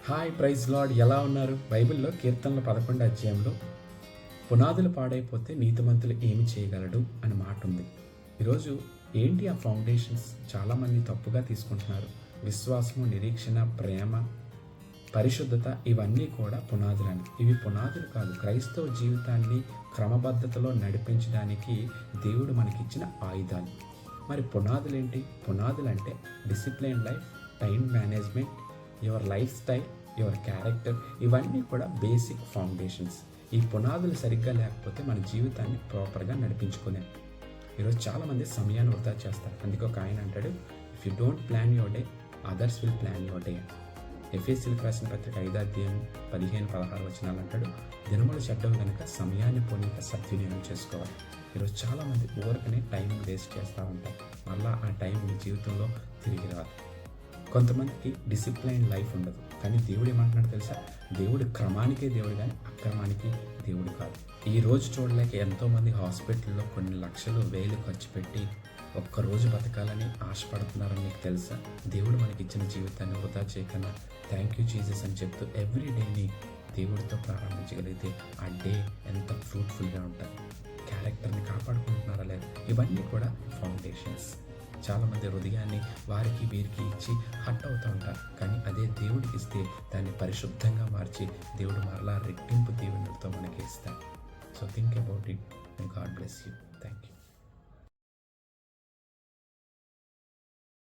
Hi praise lord, ఎలా ఉన్నారు? బైబిల్లో కీర్తనల 11 అధ్యాయంలో పునాదులు పాడైపోతే నీతిమంతులు ఏమి చేయగలడు అని మాట ఉంది. ఈరోజు ఏంటి ఆ ఫౌండేషన్స్? చాలామంది తప్పుగా తీసుకుంటున్నారు. విశ్వాసము, నిరీక్షణ, ప్రేమ, పరిశుద్ధత ఇవన్నీ కూడా పునాదులని. ఇవి పునాదులు కాదు. క్రైస్తవ జీవితాన్ని క్రమబద్ధతలో నడిపించడానికి దేవుడు మనకిచ్చిన ఆయుధాలు. మరి పునాదులు ఏంటి? పునాదులు అంటే discipline life, time management, your life style, your character, ఇవన్నీ కూడా బేసిక్ ఫౌండేషన్స్. ఈ పునాదులు సరిగ్గా లేకపోతే మన జీవితాన్ని ప్రాపర్గా నడిపించుకోలేం. ఈరోజు చాలామంది సమయాన్ని వృధా చేస్తారు. అందుకే ఒక ఆయన అంటాడు, if you don't plan your day, others will plan your day. ఎఫెసీయులకు రాసిన పత్రిక 5వ అధ్యాయం 15-16 వచనాలు అంటాడు, దినములు చెడ్డవి కనుక సమయాన్ని పోనీక సద్వినియోగం చేసుకోవాలి. ఈరోజు చాలామంది ఊరికనే టైం వేస్ట్ చేస్తూ ఉంటారు. మళ్ళీ ఆ టైం మీ జీవితంలో తిరిగి రాదు. కొంతమందికి డిసిప్లైన్ లైఫ్ ఉండదు. కానీ దేవుడు ఏమంటున్నాడు తెలుసా? దేవుడు క్రమానికే దేవుడు, కానీ అక్రమానికి దేవుడు కాదు. ఈ రోజు చూడలేక ఎంతోమంది హాస్పిటల్లో కొన్ని లక్షలు వేలు ఖర్చు పెట్టి ఒక్కరోజు బతకాలని ఆశపడుతున్నారని మీకు తెలుసా? దేవుడు మనకి ఇచ్చిన జీవితాన్ని వృధా చేయకుండా థ్యాంక్ యూ జీసస్ అని చెప్తూ ఎవ్రీ డేని దేవుడితో ప్రారంభించగలిగితే ఆ డే ఎంత ఫ్రూట్ఫుల్గా ఉంటుంది. క్యారెక్టర్ని కాపాడుకుంటున్నారా లేదా? ఇవన్నీ కూడా ఫౌండేషన్స్. చాలామంది హృదయాన్ని వారికి వీరికి ఇచ్చి హట్ అవుతూ ఉంటారు. కానీ అదే దేవుడికి ఇస్తే దాన్ని పరిశుద్ధంగా మార్చి దేవుడు మరలా రెట్టింపు దీవెనలతో మనకి ఇస్తాడు. So think about it and God bless you. Thank you.